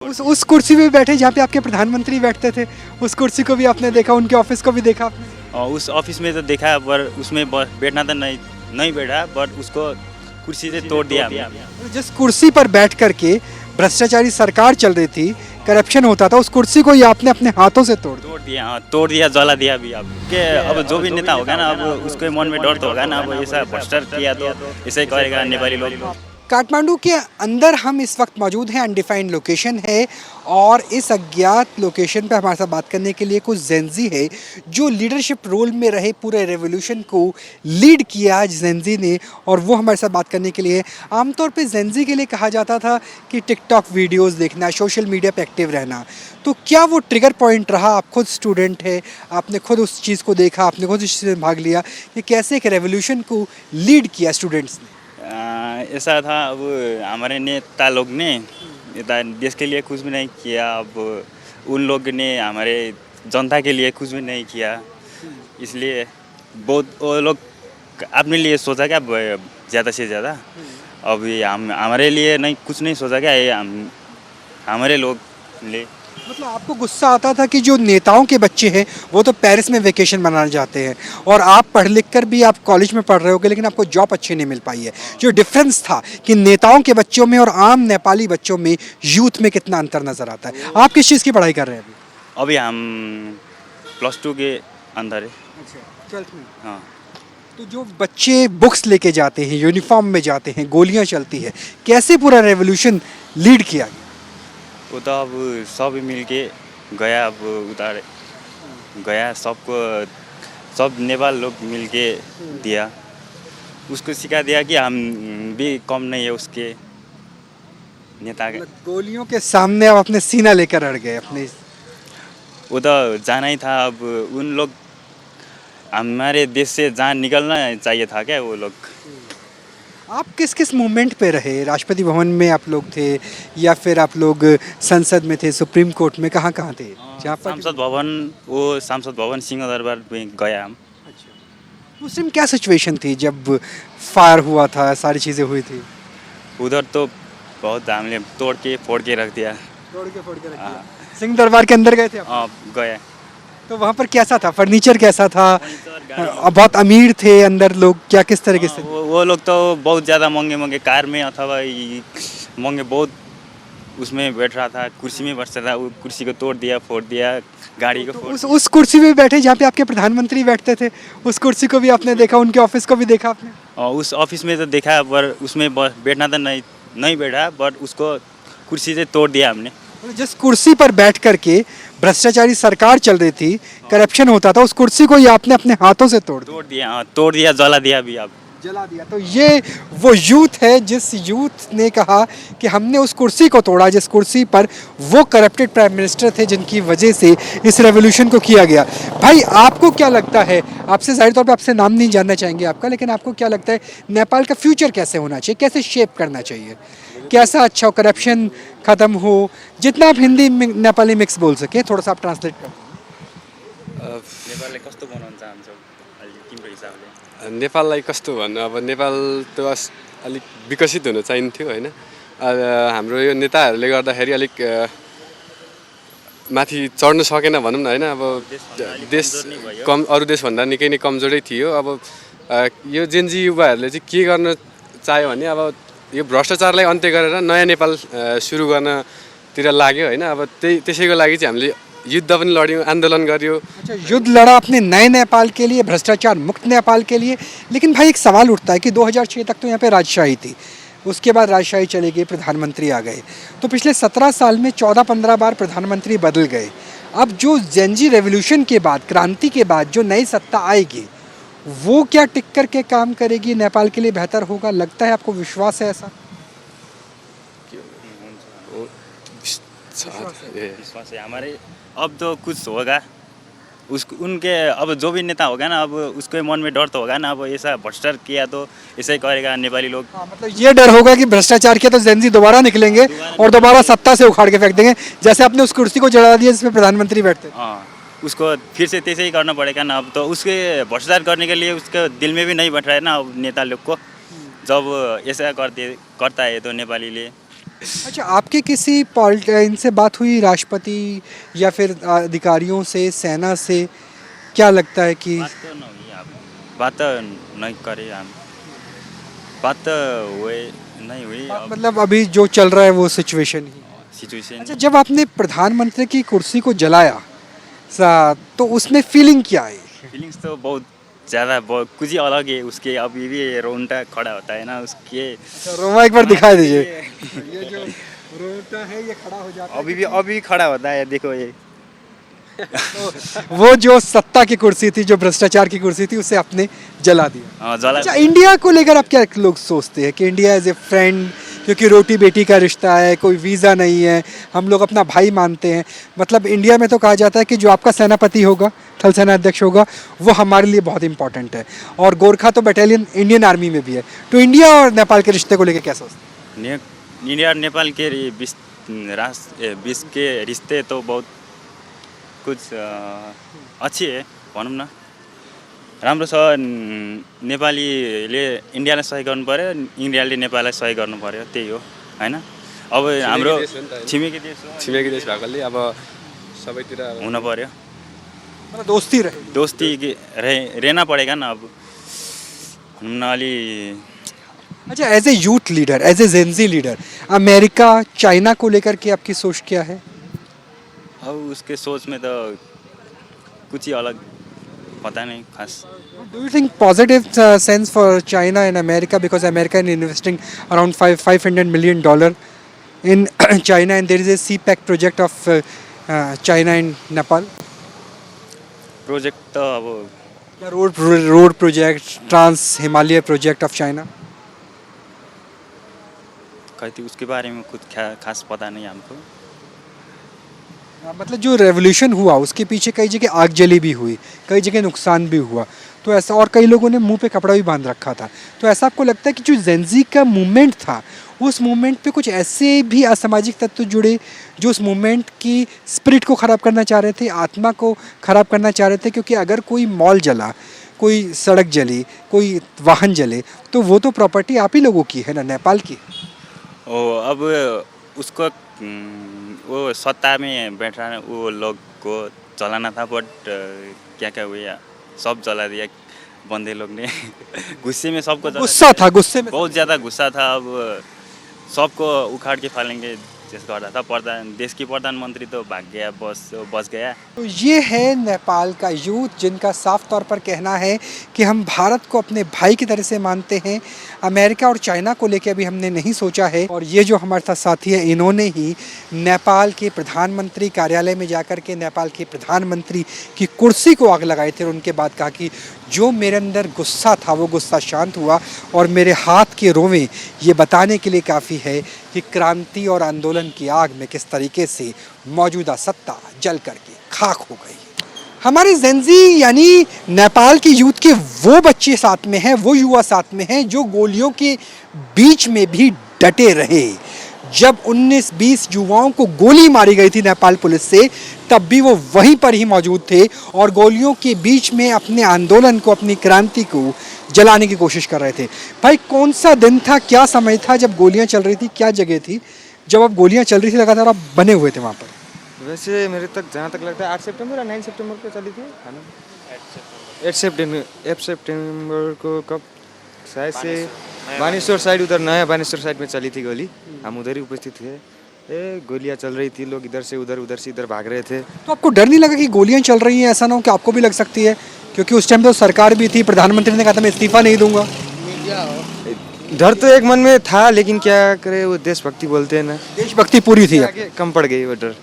उस कुर्सी पे भी बैठे जहाँ पे आपके प्रधानमंत्री बैठते थे, उस कुर्सी को भी आपने देखा, उनके ऑफिस को भी देखा आपने? और उस ऑफिस में तो देखा पर उसमें बैठना तो नहीं बैठा, बट उसको कुर्सी से तोड़ दिया हमने। जिस कुर्सी पर बैठ करके भ्रष्टाचारी सरकार चल रही थी, करप्शन होता था, उस कुर्सी को ही आपने अपने हाथों से तोड़ दिया, हाँ तोड़ दिया, जला दिया भी। अब के अब जो भी नेता होगा ना, अब उसके मन में डर तो होगा ना, अब ऐसा भ्रष्टाचार किया तो ऐसा ही करेगा नेपाली लोग। काठमांडू के अंदर हम इस वक्त मौजूद हैं, अनडिफाइंड लोकेशन है और इस अज्ञात लोकेशन पे हमारे साथ बात करने के लिए कुछ जेंजी है जो लीडरशिप रोल में रहे, पूरे रेवोल्यूशन को लीड किया जेंजी ने, और वो हमारे साथ बात करने के लिए। आमतौर पे जेंजी के लिए कहा जाता था कि टिकटॉक वीडियोस देखना, सोशल मीडिया पे एक्टिव रहना, तो क्या वो ट्रिगर पॉइंट रहा? आप खुद स्टूडेंट है, आपने खुद उस चीज़ को देखा, आपने खुद उस चीज़ में भाग लिया कि कैसे एक रेवोल्यूशन को लीड किया स्टूडेंट्स ने? ऐसा था, अब हमारे नेता लोग ने देश के लिए कुछ भी नहीं किया। अब उन लोग ने हमारे जनता के लिए कुछ भी नहीं किया, इसलिए बहुत वो लोग अपने लिए सोचा क्या ज़्यादा से ज़्यादा। अभी हम हमारे लिए नहीं, कुछ नहीं सोचा क्या, ये हमारे लोग ले। मतलब आपको गुस्सा आता था कि जो नेताओं के बच्चे हैं वो तो पेरिस में वेकेशन मनाने जाते हैं और आप पढ़ लिख कर भी आप कॉलेज में पढ़ रहे होगे, लेकिन आपको जॉब अच्छी नहीं मिल पाई है। जो डिफरेंस था कि नेताओं के बच्चों में और आम नेपाली बच्चों में, यूथ में कितना अंतर नज़र आता है। आप किस चीज़ की पढ़ाई कर रहे हैं अभी? अभी हम +2 के अंदर है। अच्छा, 12th में। हाँ, तो जो बच्चे बुक्स लेके जाते हैं, यूनिफॉर्म में जाते हैं, गोलियां चलती है, कैसे पूरा रेवोल्यूशन लीड किया गया? वो तो अब सब मिल के गया, अब उधर गया, सबको सब नेपाल लोग मिल के दिया, उसको सिखा दिया कि हम भी कम नहीं है उसके नेता के। मतलब गोलियों के सामने आप अपने सीना लेकर अड़ गए अपने। वो तो जाना ही था। अब उन लोग हमारे देश से जान निकलना चाहिए था क्या वो लोग। आप किस किस मूवमेंट पे रहे? राष्ट्रपति भवन में आप लोग थे या फिर आप लोग संसद में थे, सुप्रीम कोर्ट में, कहाँ कहाँ थे? जहाँ पर सांसद भवन, वो सांसद भवन सिंहदरबार में गया हम। अच्छा, उस टाइम क्या सिचुएशन थी जब फायर हुआ था, सारी चीज़ें हुई थी? उधर तो बहुत हमने तोड़ के फोड़ के रख दिया। तोड़ के फोड़ के रख दिया। सिंह दरबार के अंदर गए थे आप? हाँ गए। तो वहाँ पर कैसा था? फर्नीचर कैसा था? बहुत अमीर थे अंदर लोग, क्या किस तरीके से? वो लोग तो बहुत ज़्यादा महंगे महंगे कार में अथवा महंगे बहुत उसमें बैठ रहा था, कुर्सी में बैठता था, वो कुर्सी को तोड़ दिया, फोड़ दिया, गाड़ी को फोड़। उस कुर्सी पे भी बैठे जहाँ पे आपके प्रधानमंत्री बैठते थे, उस कुर्सी को भी आपने देखा, उनके ऑफिस को भी देखा आपने? और उस ऑफिस में तो देखा, पर उसमें बैठना तो नहीं बैठा, बट उसको कुर्सी से तोड़ दिया हमने। जिस कुर्सी पर बैठ करके भ्रष्टाचारी सरकार चल रही थी, करप्शन होता था, उस कुर्सी को ही आपने अपने हाथों से तोड़ दिया, हाँ तोड़ दिया, जला दिया भी, आप जला दिया। तो ये वो यूथ है जिस यूथ ने कहा कि हमने उस कुर्सी को तोड़ा, जिस कुर्सी पर वो करप्टेड प्राइम मिनिस्टर थे जिनकी वजह से इस रेवोल्यूशन को किया गया। भाई आपको क्या लगता है, आपसे जाहिर तौर पे आपसे नाम नहीं जानना चाहेंगे आपका, लेकिन आपको क्या लगता है नेपाल का फ्यूचर कैसे होना चाहिए, कैसे शेप करना चाहिए, कैसा अच्छा हो, करप्शन खत्म हो? जितना आप हिंदी नेपाली मिक्स बोल सके, थोड़ा सा आप ट्रांसलेट कर। नेपालले कस्तो बनाउन चाहन्छौ अहिले तिम्रो हिसाबले? नेपाललाई कस्तो भन्नु, अब नेपाल त अलिक विकसित हुन चाहिन्थ्यो होइन। हाम्रो यो नेताहरूले गर्दाखेरि अलिक माथि चढ्न सकेन भनौँ न होइन। अब देश अरू देशभन्दा निकै नै कमजोरै थियो। अब यो जेनजी युवाहरूले चाहिँ के गर्न चाह्यो भने, अब यो भ्रष्टाचारलाई अन्त्य गरेर नयाँ नेपाल सुरु गर्नतिर लाग्यो होइन। अब त्यसैको लागि चाहिँ हामीले युद्ध पनि लड्यौँ, आन्दोलन गर्यो। अच्छा, युद्ध लड़ा अपने नए नेपाल के लिए, भ्रष्टाचार मुक्त नेपाल के लिए। लेकिन भाई एक सवाल उठता है कि 2006 तक तो यहाँ पे राजशाही थी, उसके बाद राजशाही चली गई, प्रधानमंत्री आ गए, तो पिछले 17 साल में 14-15 बार प्रधानमंत्री बदल गए। अब जो जेनजी रेवोल्यूशन के बाद, क्रांति के बाद जो नई सत्ता आएगी, वो क्या टिक कर के काम करेगी, नेपाल के लिए बेहतर होगा? लगता है आपको, विश्वास है ऐसा? विश्वास है हमारे। अब तो कुछ होगा, उनके अब जो भी नेता होगा ना, अब उसके मन में डर तो होगा ना, अब ऐसा भ्रष्टाचार किया तो ऐसा ही करेगा नेपाली लोग। हाँ, मतलब ये डर होगा कि भ्रष्टाचार किया तो जेनजी दोबारा निकलेंगे और दोबारा सत्ता से उखाड़ के फेंक देंगे, जैसे आपने उस कुर्सी को जला दिया जिसमें प्रधानमंत्री बैठते थे। हाँ, उसको फिर से तैसे ही करना पड़ेगा ना। अब तो उसके भ्रष्टाचार करने के लिए उसके दिल में भी नहीं बैठ रहा है ना अब नेता लोग को। जब ऐसा करता है तो नेपालीले अच्छा, आपके किसी इनसे बात हुई, राष्ट्रपति या फिर अधिकारियों से, सेना से? क्या लगता है कि बात तो नहीं हुई, आप बात तो नहीं करे हम, बात तो हुए नहीं हुई। अब मतलब अभी जो चल रहा है वो सिचुएशन ही? सिचुएशन अच्छा, जब आपने प्रधानमंत्री की कुर्सी को जलाया तो उसमें फीलिंग क्या आई? फीलिंग्स तो बहुत ज़्यादा, बहुत कुछ ही अलग है उसके। अभी भी रोंगटा खड़ा होता है ना उसके। रोमा एक बार दिखा दीजिए। ये जो रोता है ये खड़ा हो जाता है। अभी खड़ा होता है, देखो ये। तो वो जो सत्ता की कुर्सी थी, जो भ्रष्टाचार की कुर्सी थी, उसे आपने जला दिया। हाँ, जला। अच्छा, इंडिया को लेकर आप क्या लोग सोचते हैं कि इंडिया एज ए फ्रेंड, क्योंकि रोटी बेटी का रिश्ता है, कोई वीज़ा नहीं है, हम लोग अपना भाई मानते हैं। मतलब इंडिया में तो कहा जाता है कि जो आपका सेनापति होगा, थल सेना अध्यक्ष होगा, वो हमारे लिए बहुत इंपॉर्टेंट है। और गोरखा तो बटालियन इंडियन आर्मी में भी है। तो इंडिया और नेपाल के रिश्ते को लेकर क्या सोचते हैं? इंडिया और नेपाल के बीच के रिश्ते तो बहुत कुछ अच्छी है भनौँ न, राम्रो छ। नेपालीले इन्डियालाई सहयोग गर्नु पर्यो, इन्डियाले नेपाललाई सहयोग गर्नु पर्यो, त्यही हो हैन। अब हाम्रो देश हो नि त हैन? छिमेकी देश हो, छिमेकी देश भएकोले अब सबैतिर अब हुन पर्यो। मतलब दोस्ती रहे। दोस्ती रहना पड़ेगा ना अब, भनौँ न अलि। अच्छा, as a youth leader, as a Gen Z leader, America China को लेकर के आपकी सोच क्या है? अब उसके सोच में तो कुछ ही अलग, पता नहीं खास। Do you think positive sense for China and America, because America is investing around $500 million in China, and there is a CPEC project of China and Nepal, project तो अब the road project, Trans Himalaya project of China. कहती उसके बारे में कुछ खास पता नहीं हमको। मतलब जो रेवोल्यूशन हुआ उसके पीछे कई जगह आग जली भी हुई, कई जगह नुकसान भी हुआ, तो ऐसा, और कई लोगों ने मुंह पे कपड़ा भी बांध रखा था। तो ऐसा आपको लगता है कि जो जेनजी का मूवमेंट था, उस मूवमेंट पे कुछ ऐसे भी असामाजिक तत्व जुड़े जो उस मूवमेंट की स्पिरिट को ख़राब करना चाह रहे थे, आत्मा को ख़राब करना चाह रहे थे? क्योंकि अगर कोई मॉल जला, कोई सड़क जली, कोई वाहन जले, तो वो तो प्रॉपर्टी आप ही लोगों की है ना, नेपाल की। अब उसको वो सत्ता में बैठा वो लोग को चलाना था, बट क्या क्या हुआ, सब जला दिया बंदे लोग ने। गुस्से में सबको जला गुस्सा था, गुस्से में बहुत ज़्यादा गुस्सा था। अब सबको उखाड़ के फालेंगे जैसे कर रहा था। देश की प्रधानमंत्री तो भाग गया, बच गया। तो ये है नेपाल का यूथ, जिनका साफ तौर पर कहना है कि हम भारत को अपने भाई की तरह से मानते हैं। अमेरिका और चाइना को लेकर अभी हमने नहीं सोचा है। और ये जो हमारे साथ साथी है, इन्होंने ही नेपाल के प्रधानमंत्री कार्यालय में जाकर के नेपाल के प्रधानमंत्री की कुर्सी को आग लगाई थी और उनके बाद कहा कि जो मेरे अंदर गुस्सा था वो गुस्सा शांत हुआ और मेरे हाथ के रोंवे ये बताने के लिए काफ़ी है कि क्रांति और आंदोलन की आग में किस तरीके से मौजूदा सत्ता जल करके खाक हो गई। हमारे जेनजी यानी नेपाल की यूथ के वो बच्चे साथ में हैं, वो युवा साथ में हैं जो गोलियों के बीच में भी डटे रहे। जब 19-20 युवाओं को गोली मारी गई थी नेपाल पुलिस से, तब भी वो वहीं पर ही मौजूद थे और गोलियों के बीच में अपने आंदोलन को, अपनी क्रांति को जलाने की कोशिश कर रहे थे। भाई, कौन सा दिन था, क्या समय था जब गोलियां चल रही थी, क्या जगह थी जब अब गोलियां चल रही थी लगातार आप बने हुए थे वहाँ पर? वैसे मेरे तक जहाँ तक लगता है 8 सितंबर या 9 सितंबर को चली थी, है ना? 8 सितंबर को कब शायद से बानेश्वर साइड, उधर नया बानेश्वर साइड में चली थी गोली। हम उधर ही उपस्थित थे। गोलियां चल रही थी, लोग इधर से इधर भाग रहे थे। तो आपको डर नहीं लगा कि गोलियां चल रही हैं, ऐसा ना हो कि आपको भी लग सकती है? क्योंकि उस टाइम तो सरकार भी थी, प्रधानमंत्री ने कहा था मैं इस्तीफा नहीं दूंगा। डर तो एक मन में था, लेकिन क्या करे, वो देशभक्ति बोलते हैं ना, देशभक्ति पूरी थी। आगे कम पड़ गई वो डर।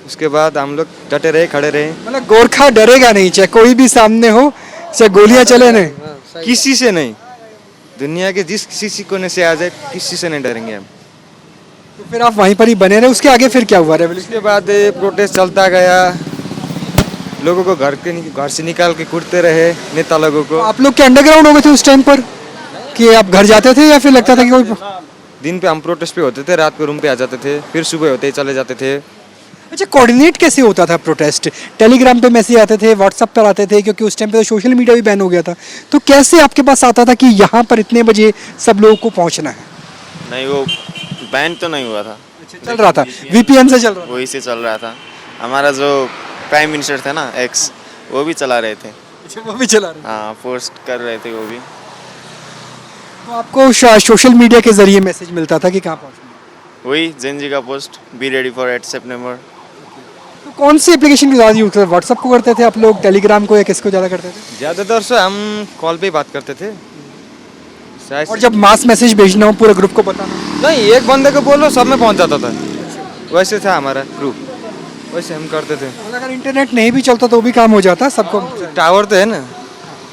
उसके बाद हम लोग डटे रहे, खड़े रहे। मतलब गोरखा डरेगा नहीं, चाहे कोई भी सामने हो, चाहे गोलियां चले नहीं, किसी से नहीं। दुनिया के जिस किसी कोने से आ जाए, किसी से नहीं डरेंगे हम। तो फिर आप वहीं पर ही बने रहे। उसके आगे फिर क्या हुआ रेवोल्यूशन? उसके बाद प्रोटेस्ट चलता गया, लोगों को घर से निकाल के कूटते रहे नेता लोगों को। आप लोग क्या अंडरग्राउंड हो गए थे उस टाइम पर कि आप घर जाते थे या फिर लगता था कि कोई? दिन पे हम प्रोटेस्ट पे होते थे, रात को रूम पे आ जाते थे, फिर सुबह होते ही चले जाते थे। अच्छा, कोऑर्डिनेट कैसे होता था प्रोटेस्ट? टेलीग्राम पे मैसेज आते थे, व्हाट्सएप पर आते थे, क्योंकि उस टाइम पे तो सोशल मीडिया भी बैन हो गया था। तो कैसे आपके पास आता था कि यहाँ पर इतने बजे सब लोगों को पहुँचना है? नहीं, वो बैन तो नहीं हुआ था, चल रहा था, वीपीएन से चल रहा था। वही से चल रहा था। हमारा जो प्राइम मिनिस्टर थे ना एक्स, वो भी चला रहे थे। अच्छा, वो भी चला रहा था। हाँ, पोस्ट कर रहे थे वो भी। तो आपको सोशल मीडिया के जरिए मैसेज मिलता था कि कहाँ पहुँचना है? वही जेनजी का पोस्ट, बी रेडी फॉर 8 सितंबर। तो कौन सी एप्लीकेशन की ज़्यादा यूज़ करते थे? व्हाट्सअप को करते थे आप लोग, टेलीग्राम को, या किसको ज़्यादा करते थे? ज़्यादातर से हम कॉल पे ही बात करते थे। शायद और जब मास मैसेज भेजना हो पूरे ग्रुप को बताना? नहीं, एक बंदे को बोलो सब में पहुंच जाता था, वैसे था हमारा ग्रुप, वैसे हम करते थे। और अगर इंटरनेट नहीं भी चलता तो भी काम हो जाता सबको? टावर तो है ना,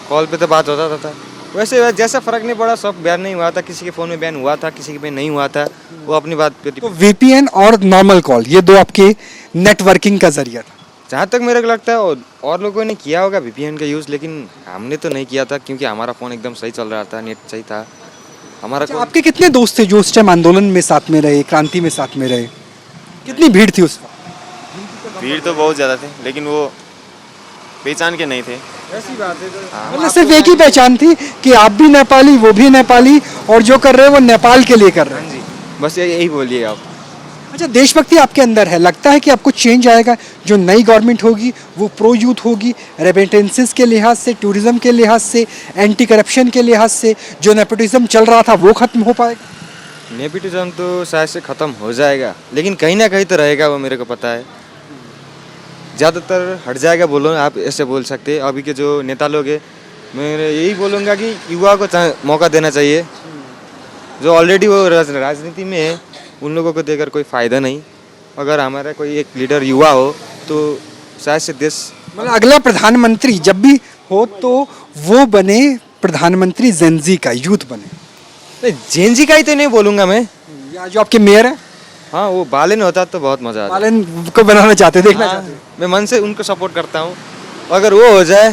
कॉल पे तो बात होता था। वैसे जैसा फर्क नहीं पड़ा, सब बैन नहीं हुआ था, किसी के फ़ोन में बैन हुआ था, किसी के में नहीं हुआ था, वो अपनी बात पे। तो वीपीएन और नॉर्मल कॉल, ये दो आपके नेटवर्किंग का जरिया था। जहाँ तक मेरे को लगता है और लोगों ने किया होगा वीपीएन का यूज़, लेकिन हमने तो नहीं किया था क्योंकि हमारा फ़ोन एकदम सही चल रहा था, नेट सही था हमारा। अच्छा, आपके कितने दोस्त थे जो उस टाइम आंदोलन में साथ में रहे, क्रांति में साथ में रहे? कितनी भीड़ थी उस वक्त? भीड़ तो बहुत ज़्यादा थे, लेकिन वो पहचान के नहीं थे। ऐसी बात है मतलब सिर्फ एक ही पहचान थी कि आप भी नेपाली, वो भी नेपाली, और जो कर रहे हैं वो नेपाल के लिए कर रहे हैं। हाँ जी, बस यही बोलिए आप। अच्छा, देशभक्ति आपके अंदर है, लगता है कि आपको चेंज आएगा, जो नई गवर्नमेंट होगी वो प्रो यूथ होगी, रेमिटेंसेस के लिहाज से, टूरिज्म के लिहाज से, एंटी करप्शन के लिहाज से, जो नेपोटिज्म चल रहा था वो खत्म हो पाएगा? नेपोटिज्म तो शायद से ख़त्म हो जाएगा, लेकिन कहीं ना कहीं तो रहेगा, वो मेरे को पता है। ज़्यादातर हट जाएगा बोलो, आप ऐसे बोल सकते हैं। अभी के जो नेता लोग हैं, मैं यही बोलूँगा कि युवा को मौका देना चाहिए। जो ऑलरेडी वो राजनीति में है, उन लोगों को देकर कोई फ़ायदा नहीं। अगर हमारा कोई एक लीडर युवा हो तो शायद से देश, मतलब अगला प्रधानमंत्री जब भी हो तो वो बने प्रधानमंत्री जेनजी का, यूथ बने। जेनजी का ही तो नहीं बोलूँगा मैं। या जो आपके मेयर है हाँ, वो बालन होता तो बहुत मज़ा आता। बालन को बनाना चाहते, देखना हाँ, चाहते? मैं मन से उनको सपोर्ट करता हूँ अगर वो हो जाए,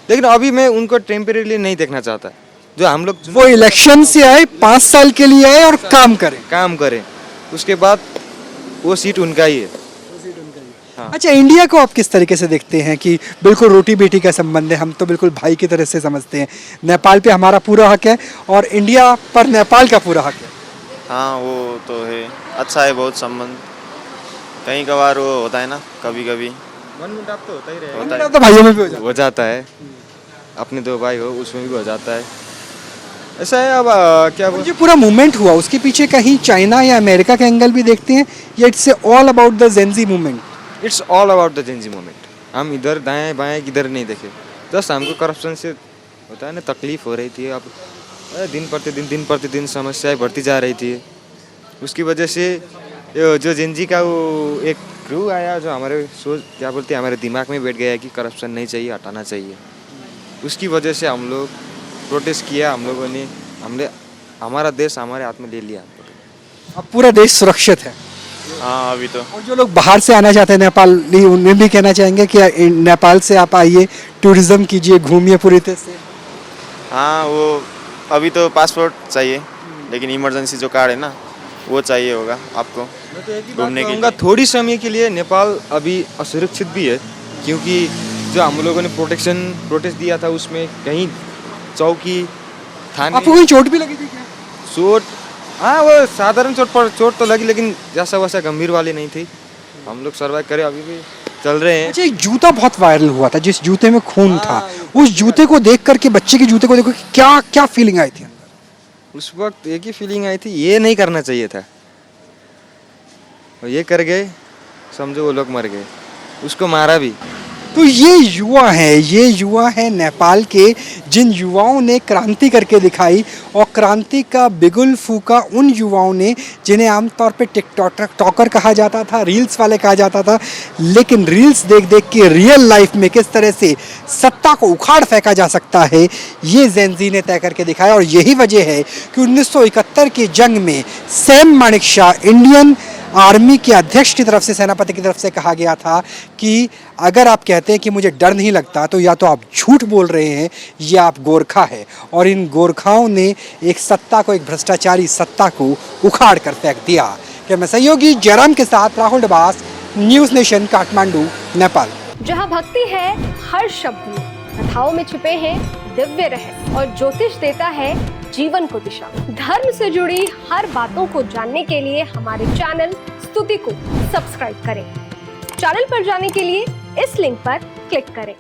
लेकिन अभी मैं उनको टेम्परेरी नहीं देखना चाहता। जो हम लोग वो इलेक्शन से आए, 5 साल के लिए आए और काम करें, उसके बाद वो सीट उनका ही है। हाँ। अच्छा, इंडिया को आप किस तरीके से देखते हैं कि बिल्कुल रोटी बेटी का संबंध है, हम तो बिल्कुल भाई की तरह से समझते हैं, नेपाल पे हमारा पूरा हक है और इंडिया पर नेपाल का पूरा हक है? हाँ, वो तो है, अच्छा है बहुत संबंध। कहीं कभार वो होता है ना, कभी कभी मनमुटाव तो होता ही रहेगा। होता है। तो भाइयों में भी हो जाता है, अपने दो भाई हो उसमें भी हो जाता है। ऐसा है। अब क्या जो पूरा मूवमेंट हुआ उसके पीछे कहीं चाइना या अमेरिका का एंगल भी देखते हैं, या it's all about the Gen Z movement? It's all about the Gen Z moment. हम इधर दाएं बाएं किधर नहीं देखे, जस्ट हमको करप्शन से होता है ना, तकलीफ हो रही थी। अब दिन प्रतिदिन समस्याएं बढ़ती जा रही थी। उसकी वजह से जो जेनजी का वो एक क्रू आया जो हमारे सोच क्या बोलते हैं, हमारे दिमाग में बैठ गया है कि करप्शन नहीं चाहिए, हटाना चाहिए। उसकी वजह से हम लोग प्रोटेस्ट किया, हम लोगों ने, हमने हमारा देश हमारे हाथ में ले लिया। अब पूरा देश सुरक्षित है। हाँ, अभी तो। और जो लोग बाहर से आना चाहते हैं नेपाली, उन्हें भी कहना चाहेंगे कि नेपाल से आप आइए, टूरिज्म कीजिए, घूमिए पूरी तरह से? हाँ, वो अभी तो पासपोर्ट चाहिए, लेकिन इमरजेंसी जो कार्ड है ना, वो चाहिए होगा आपको घूमने के लिए। थोड़ी समय के लिए नेपाल अभी असुरक्षित भी है, क्योंकि जो हम लोगों ने प्रोटेस्ट दिया था उसमें कहीं चौकी थाने, आपको कोई चोट भी लगी थी क्या? चोट, हाँ वो साधारण चोट तो लगी, लेकिन जैसा वैसा गंभीर वाली नहीं थी। हम लोग सर्वाइव करे, अभी भी चल रहे हैं। अच्छा, एक जूता बहुत वायरल हुआ था, जिस जूते में खून था, उस जूते को देख करके, बच्चे के जूते को देखो, क्या क्या फीलिंग आई थी अंदर? उस वक्त एक ही फीलिंग आई थी, ये नहीं करना चाहिए था, और ये कर गए, समझो वो लोग मर गए, उसको मारा भी। तो ये युवा है नेपाल के, जिन युवाओं ने क्रांति करके दिखाई, और क्रांति का बिगुल फूका उन युवाओं ने जिन्हें आमतौर पे टिकटॉकर कहा जाता था, रील्स वाले कहा जाता था, लेकिन रील्स देख देख के रियल लाइफ में किस तरह से सत्ता को उखाड़ फेंका जा सकता है, ये जेनजी ने तय करके दिखाया। और यही वजह है कि 1971 की जंग में सैम मानेकशॉ, इंडियन आर्मी के अध्यक्ष की तरफ से, सेनापति की तरफ से कहा गया था कि अगर आप कहते हैं कि मुझे डर नहीं लगता, तो या तो आप झूठ बोल रहे हैं या आप गोरखा है। और इन गोरखाओं ने एक सत्ता को, एक भ्रष्टाचारी सत्ता को उखाड़ कर फेंक दिया। क्या मैं सहयोगी जयराम के साथ राहुल डबास, न्यूज़ नेशन, काठमांडू, नेपाल। जहाँ भक्ति है हर शब्द में, कथाओं में छुपे हैं दिव्य रहस्य, और ज्योतिष देता है जीवन को दिशा। धर्म से जुड़ी हर बातों को जानने के लिए हमारे चैनल स्तुति को सब्सक्राइब करें। चैनल पर जाने के लिए इस लिंक पर क्लिक करें।